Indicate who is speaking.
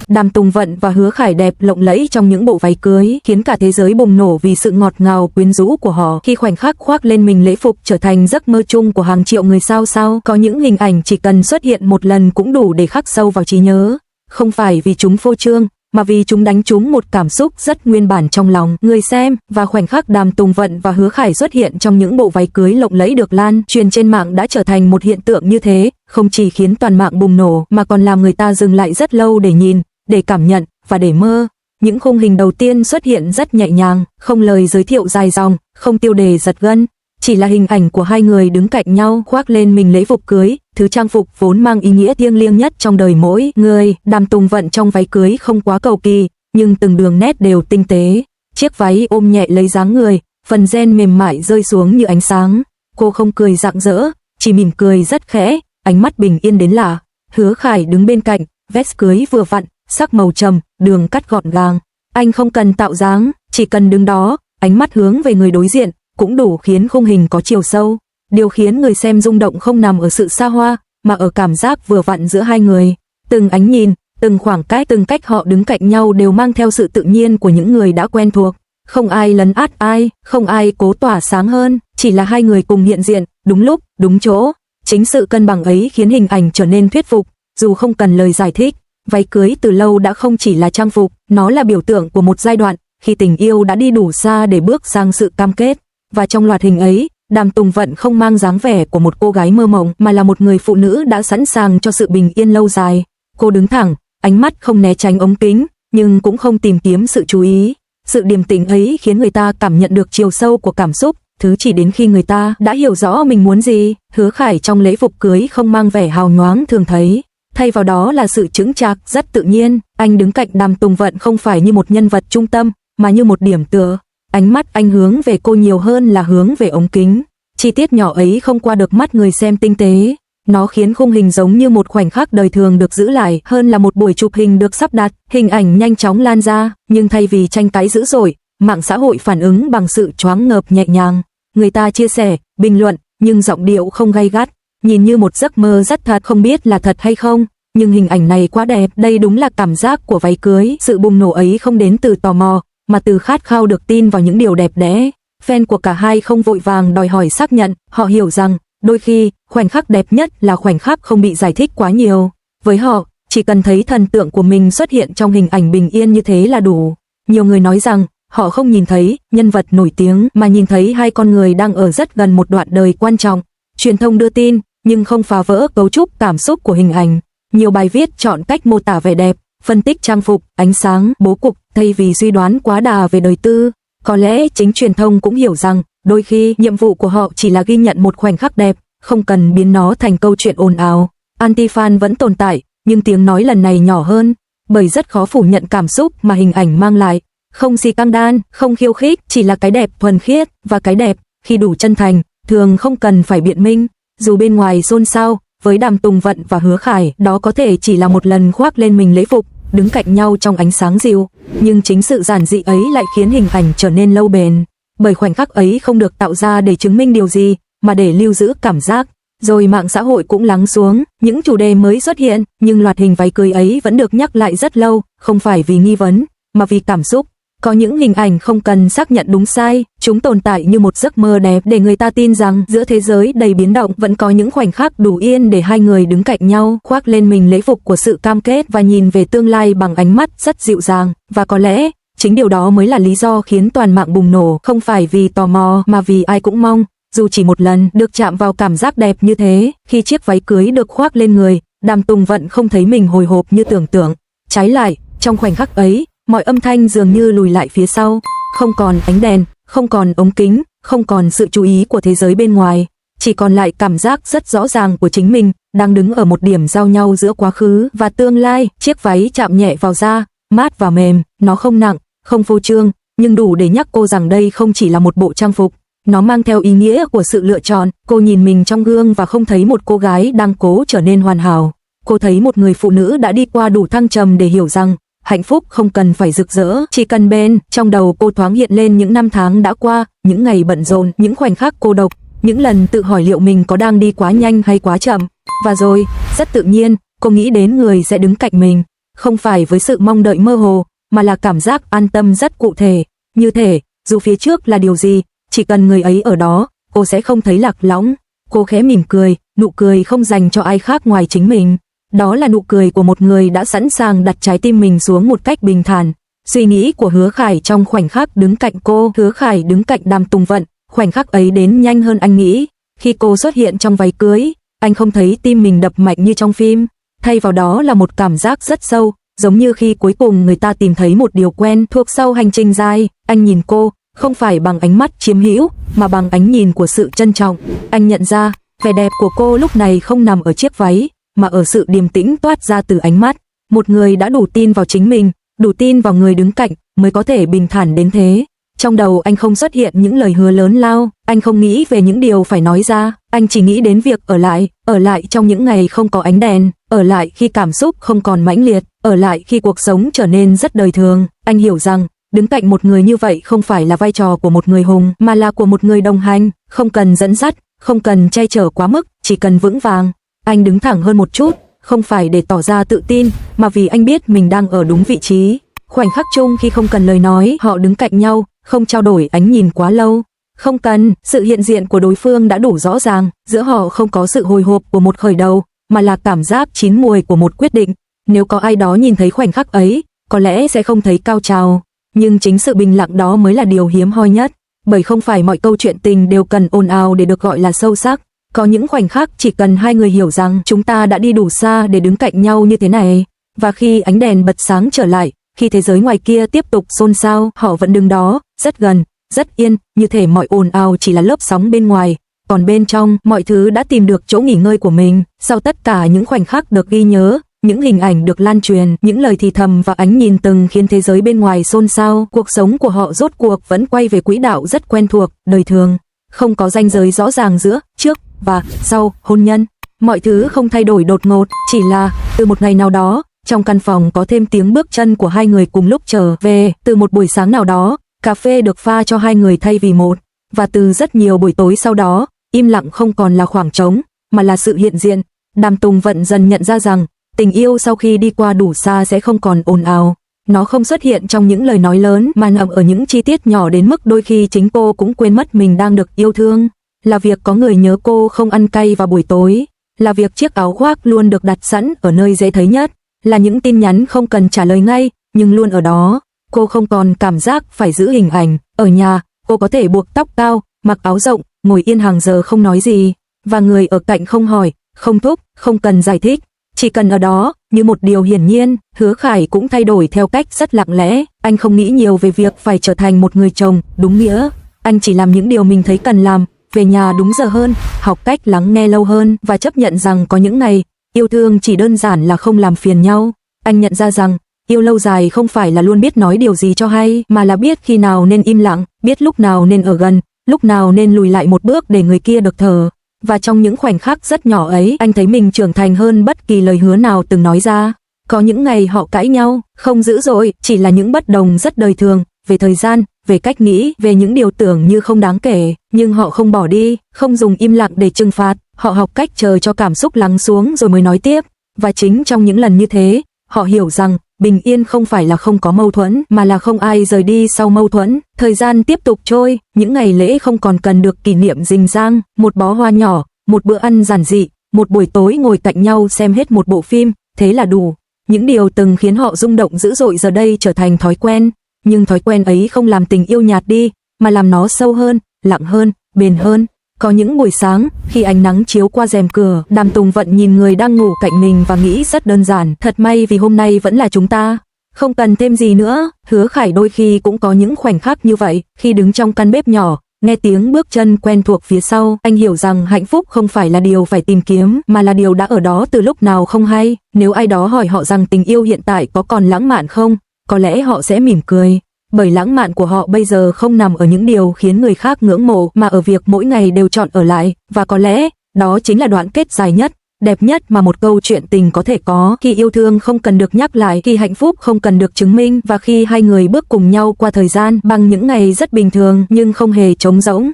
Speaker 1: Đàm Tùng Vận và Hứa Khải đẹp lộng lẫy trong những bộ váy cưới, khiến cả thế giới bùng nổ vì sự ngọt ngào quyến rũ của họ. Khi khoảnh khắc khoác lên mình lễ phục trở thành giấc mơ chung của hàng triệu người sao, có những hình ảnh chỉ cần xuất hiện một lần cũng đủ để khắc sâu vào trí nhớ. Không phải vì chúng phô trương, mà vì chúng đánh trúng một cảm xúc rất nguyên bản trong lòng người xem. Và khoảnh khắc Đàm Tùng Vận và Hứa Khải xuất hiện trong những bộ váy cưới lộng lẫy được lan truyền trên mạng đã trở thành một hiện tượng như thế, không chỉ khiến toàn mạng bùng nổ mà còn làm người ta dừng lại rất lâu để nhìn, để cảm nhận và để mơ. Những khung hình đầu tiên xuất hiện rất nhẹ nhàng, không lời giới thiệu dài dòng, không tiêu đề giật gân, chỉ là hình ảnh của hai người đứng cạnh nhau khoác lên mình lễ phục cưới, thứ trang phục vốn mang ý nghĩa thiêng liêng nhất trong đời mỗi người. Đàm Tùng Vận trong váy cưới không quá cầu kỳ, nhưng từng đường nét đều tinh tế. Chiếc váy ôm nhẹ lấy dáng người, phần ren mềm mại rơi xuống như ánh sáng. Cô không cười rạng rỡ, chỉ mỉm cười rất khẽ, ánh mắt bình yên đến lạ. Hứa Khải đứng bên cạnh, vest cưới vừa vặn, sắc màu trầm, đường cắt gọn gàng. Anh không cần tạo dáng, chỉ cần đứng đó, ánh mắt hướng về người đối diện, cũng đủ khiến khung hình có chiều sâu. Điều khiến người xem rung động không nằm ở sự xa hoa, mà ở cảm giác vừa vặn giữa hai người. Từng ánh nhìn, từng khoảng cách, từng cách họ đứng cạnh nhau đều mang theo sự tự nhiên của những người đã quen thuộc. Không ai lấn át ai, không ai cố tỏa sáng hơn, chỉ là hai người cùng hiện diện, đúng lúc, đúng chỗ. Chính sự cân bằng ấy khiến hình ảnh trở nên thuyết phục, dù không cần lời giải thích. Váy cưới từ lâu đã không chỉ là trang phục, nó là biểu tượng của một giai đoạn, khi tình yêu đã đi đủ xa để bước sang sự cam kết. Và trong loạt hình ấy, Đàm Tùng Vận không mang dáng vẻ của một cô gái mơ mộng mà là một người phụ nữ đã sẵn sàng cho sự bình yên lâu dài. Cô đứng thẳng, ánh mắt không né tránh ống kính, nhưng cũng không tìm kiếm sự chú ý. Sự điềm tĩnh ấy khiến người ta cảm nhận được chiều sâu của cảm xúc, thứ chỉ đến khi người ta đã hiểu rõ mình muốn gì. Hứa Khải trong lễ phục cưới không mang vẻ hào nhoáng thường thấy, thay vào đó là sự chững chạc rất tự nhiên. Anh đứng cạnh Đàm Tùng Vận không phải như một nhân vật trung tâm, mà như một điểm tựa. Ánh mắt anh hướng về cô nhiều hơn là hướng về ống kính. Chi tiết nhỏ ấy không qua được mắt người xem tinh tế. Nó khiến khung hình giống như một khoảnh khắc đời thường được giữ lại hơn là một buổi chụp hình được sắp đặt. Hình ảnh nhanh chóng lan ra, nhưng thay vì tranh cãi dữ dội, mạng xã hội phản ứng bằng sự choáng ngợp nhẹ nhàng. Người ta chia sẻ, bình luận, nhưng giọng điệu không gay gắt, nhìn như một giấc mơ rất thật, không biết là thật hay không. Nhưng hình ảnh này quá đẹp, đây đúng là cảm giác của váy cưới. Sự bùng nổ ấy không đến từ tò mò, mà từ khát khao được tin vào những điều đẹp đẽ. Fan của cả hai không vội vàng đòi hỏi xác nhận, họ hiểu rằng, đôi khi, khoảnh khắc đẹp nhất là khoảnh khắc không bị giải thích quá nhiều. Với họ, chỉ cần thấy thần tượng của mình xuất hiện trong hình ảnh bình yên như thế là đủ. Nhiều người nói rằng, họ không nhìn thấy nhân vật nổi tiếng mà nhìn thấy hai con người đang ở rất gần một đoạn đời quan trọng. Truyền thông đưa tin, nhưng không phá vỡ cấu trúc cảm xúc của hình ảnh. Nhiều bài viết chọn cách mô tả vẻ đẹp, phân tích trang phục, ánh sáng, bố cục, thay vì suy đoán quá đà về đời tư. Có lẽ chính truyền thông cũng hiểu rằng, đôi khi nhiệm vụ của họ chỉ là ghi nhận một khoảnh khắc đẹp, không cần biến nó thành câu chuyện ồn ào. Anti-fan vẫn tồn tại, nhưng tiếng nói lần này nhỏ hơn, bởi rất khó phủ nhận cảm xúc mà hình ảnh mang lại. Không xì căng đan, không khiêu khích, chỉ là cái đẹp thuần khiết, và cái đẹp, khi đủ chân thành, thường không cần phải biện minh. Dù bên ngoài xôn xao, với Đàm Tùng Vận và Hứa Khải, đó có thể chỉ là một lần khoác lên mình lễ phục, đứng cạnh nhau trong ánh sáng dịu, nhưng chính sự giản dị ấy lại khiến hình ảnh trở nên lâu bền, bởi khoảnh khắc ấy không được tạo ra để chứng minh điều gì, mà để lưu giữ cảm giác. Rồi mạng xã hội cũng lắng xuống, những chủ đề mới xuất hiện, nhưng loạt hình váy cưới ấy vẫn được nhắc lại rất lâu, không phải vì nghi vấn, mà vì cảm xúc. Có những hình ảnh không cần xác nhận đúng sai, chúng tồn tại như một giấc mơ đẹp để người ta tin rằng giữa thế giới đầy biến động vẫn có những khoảnh khắc đủ yên để hai người đứng cạnh nhau, khoác lên mình lễ phục của sự cam kết và nhìn về tương lai bằng ánh mắt rất dịu dàng. Và có lẽ, chính điều đó mới là lý do khiến toàn mạng bùng nổ, không phải vì tò mò mà vì ai cũng mong, dù chỉ một lần, được chạm vào cảm giác đẹp như thế. Khi chiếc váy cưới được khoác lên người, Đàm Tùng Vận không thấy mình hồi hộp như tưởng tượng. Trái lại, trong khoảnh khắc ấy, mọi âm thanh dường như lùi lại phía sau, không còn ánh đèn, không còn ống kính, không còn sự chú ý của thế giới bên ngoài, chỉ còn lại cảm giác rất rõ ràng của chính mình, đang đứng ở một điểm giao nhau giữa quá khứ và tương lai. Chiếc váy chạm nhẹ vào da, mát và mềm, nó không nặng, không phô trương, nhưng đủ để nhắc cô rằng đây không chỉ là một bộ trang phục, nó mang theo ý nghĩa của sự lựa chọn. Cô nhìn mình trong gương và không thấy một cô gái đang cố trở nên hoàn hảo, cô thấy một người phụ nữ đã đi qua đủ thăng trầm để hiểu rằng hạnh phúc không cần phải rực rỡ, chỉ cần bên. Trong đầu cô thoáng hiện lên những năm tháng đã qua, những ngày bận rộn, những khoảnh khắc cô độc, những lần tự hỏi liệu mình có đang đi quá nhanh hay quá chậm. Và rồi, rất tự nhiên, cô nghĩ đến người sẽ đứng cạnh mình. không phải với sự mong đợi mơ hồ, mà là cảm giác an tâm rất cụ thể, như thể, dù phía trước là điều gì, chỉ cần người ấy ở đó, cô sẽ không thấy lạc lõng. Cô khẽ mỉm cười, nụ cười không dành cho ai khác ngoài chính mình. Đó là nụ cười của một người đã sẵn sàng đặt trái tim mình xuống một cách bình thản. Suy nghĩ của Hứa Khải trong khoảnh khắc đứng cạnh cô, Hứa Khải đứng cạnh Đàm Tùng Vận, khoảnh khắc ấy đến nhanh hơn anh nghĩ. Khi cô xuất hiện trong váy cưới, anh không thấy tim mình đập mạnh như trong phim, thay vào đó là một cảm giác rất sâu, giống như khi cuối cùng người ta tìm thấy một điều quen thuộc sau hành trình dài. Anh nhìn cô, không phải bằng ánh mắt chiếm hữu, mà bằng ánh nhìn của sự trân trọng. Anh nhận ra, vẻ đẹp của cô lúc này không nằm ở chiếc váy, mà ở sự điềm tĩnh toát ra từ ánh mắt. Một người đã đủ tin vào chính mình, đủ tin vào người đứng cạnh, mới có thể bình thản đến thế. Trong đầu anh không xuất hiện những lời hứa lớn lao, anh không nghĩ về những điều phải nói ra, anh chỉ nghĩ đến việc ở lại trong những ngày không có ánh đèn, ở lại khi cảm xúc không còn mãnh liệt, ở lại khi cuộc sống trở nên rất đời thường. Anh hiểu rằng, đứng cạnh một người như vậy không phải là vai trò của một người hùng, mà là của một người đồng hành, không cần dẫn dắt, không cần che chở quá mức, chỉ cần vững vàng. Anh đứng thẳng hơn một chút, không phải để tỏ ra tự tin, mà vì anh biết mình đang ở đúng vị trí. Khoảnh khắc chung khi không cần lời nói, họ đứng cạnh nhau, không trao đổi ánh nhìn quá lâu. Không cần, sự hiện diện của đối phương đã đủ rõ ràng, giữa họ không có sự hồi hộp của một khởi đầu, mà là cảm giác chín muồi của một quyết định. Nếu có ai đó nhìn thấy khoảnh khắc ấy, có lẽ sẽ không thấy cao trào, nhưng chính sự bình lặng đó mới là điều hiếm hoi nhất, bởi không phải mọi câu chuyện tình đều cần ồn ào để được gọi là sâu sắc. Có những khoảnh khắc chỉ cần hai người hiểu rằng chúng ta đã đi đủ xa để đứng cạnh nhau như thế này, và khi ánh đèn bật sáng trở lại, khi thế giới ngoài kia tiếp tục xôn xao, họ vẫn đứng đó, rất gần, rất yên, như thể mọi ồn ào chỉ là lớp sóng bên ngoài, còn bên trong, mọi thứ đã tìm được chỗ nghỉ ngơi của mình. Sau tất cả những khoảnh khắc được ghi nhớ, những hình ảnh được lan truyền, những lời thì thầm và ánh nhìn từng khiến thế giới bên ngoài xôn xao, cuộc sống của họ rốt cuộc vẫn quay về quỹ đạo rất quen thuộc, đời thường, không có ranh giới rõ ràng giữa trước và sau hôn nhân. Mọi thứ không thay đổi đột ngột, chỉ là từ một ngày nào đó, trong căn phòng có thêm tiếng bước chân của hai người cùng lúc trở về, từ một buổi sáng nào đó, cà phê được pha cho hai người thay vì một, và từ rất nhiều buổi tối sau đó, im lặng không còn là khoảng trống, mà là sự hiện diện. Đàm Tùng Vận dần nhận ra rằng, tình yêu sau khi đi qua đủ xa sẽ không còn ồn ào. Nó không xuất hiện trong những lời nói lớn, mà nằm ở những chi tiết nhỏ đến mức đôi khi chính cô cũng quên mất mình đang được yêu thương. Là việc có người nhớ cô không ăn cay vào buổi tối, là việc chiếc áo khoác luôn được đặt sẵn ở nơi dễ thấy nhất, là những tin nhắn không cần trả lời ngay, nhưng luôn ở đó. Cô không còn cảm giác phải giữ hình ảnh. Ở nhà, cô có thể buộc tóc cao, mặc áo rộng, ngồi yên hàng giờ không nói gì, và người ở cạnh không hỏi, không thúc, không cần giải thích, chỉ cần ở đó, như một điều hiển nhiên. Hứa Khải cũng thay đổi theo cách rất lặng lẽ, anh không nghĩ nhiều về việc phải trở thành một người chồng đúng nghĩa, anh chỉ làm những điều mình thấy cần làm, về nhà đúng giờ hơn, học cách lắng nghe lâu hơn, và chấp nhận rằng có những ngày, yêu thương chỉ đơn giản là không làm phiền nhau. Anh nhận ra rằng, yêu lâu dài không phải là luôn biết nói điều gì cho hay, mà là biết khi nào nên im lặng, biết lúc nào nên ở gần, lúc nào nên lùi lại một bước để người kia được thở. Và trong những khoảnh khắc rất nhỏ ấy, anh thấy mình trưởng thành hơn bất kỳ lời hứa nào từng nói ra. Có những ngày họ cãi nhau, không dữ dội, chỉ là những bất đồng rất đời thường, về thời gian, về cách nghĩ, về những điều tưởng như không đáng kể, nhưng họ không bỏ đi, không dùng im lặng để trừng phạt, họ học cách chờ cho cảm xúc lắng xuống rồi mới nói tiếp. Và chính trong những lần như thế, họ hiểu rằng, bình yên không phải là không có mâu thuẫn, mà là không ai rời đi sau mâu thuẫn. Thời gian tiếp tục trôi, những ngày lễ không còn cần được kỷ niệm rình rang, một bó hoa nhỏ, một bữa ăn giản dị, một buổi tối ngồi cạnh nhau xem hết một bộ phim, thế là đủ. Những điều từng khiến họ rung động dữ dội giờ đây trở thành thói quen, nhưng thói quen ấy không làm tình yêu nhạt đi, mà làm nó sâu hơn, lặng hơn, bền hơn. Có những buổi sáng, khi ánh nắng chiếu qua rèm cửa, Đàm Tùng Vận nhìn người đang ngủ cạnh mình và nghĩ rất đơn giản, thật may vì hôm nay vẫn là chúng ta, không cần thêm gì nữa. Hứa Khải đôi khi cũng có những khoảnh khắc như vậy, khi đứng trong căn bếp nhỏ, nghe tiếng bước chân quen thuộc phía sau, anh hiểu rằng hạnh phúc không phải là điều phải tìm kiếm, mà là điều đã ở đó từ lúc nào không hay. Nếu ai đó hỏi họ rằng tình yêu hiện tại có còn lãng mạn không, có lẽ họ sẽ mỉm cười. Bởi lãng mạn của họ bây giờ không nằm ở những điều khiến người khác ngưỡng mộ, mà ở việc mỗi ngày đều chọn ở lại, và có lẽ, đó chính là đoạn kết dài nhất, đẹp nhất mà một câu chuyện tình có thể có, khi yêu thương không cần được nhắc lại, khi hạnh phúc không cần được chứng minh, và khi hai người bước cùng nhau qua thời gian bằng những ngày rất bình thường nhưng không hề trống rỗng.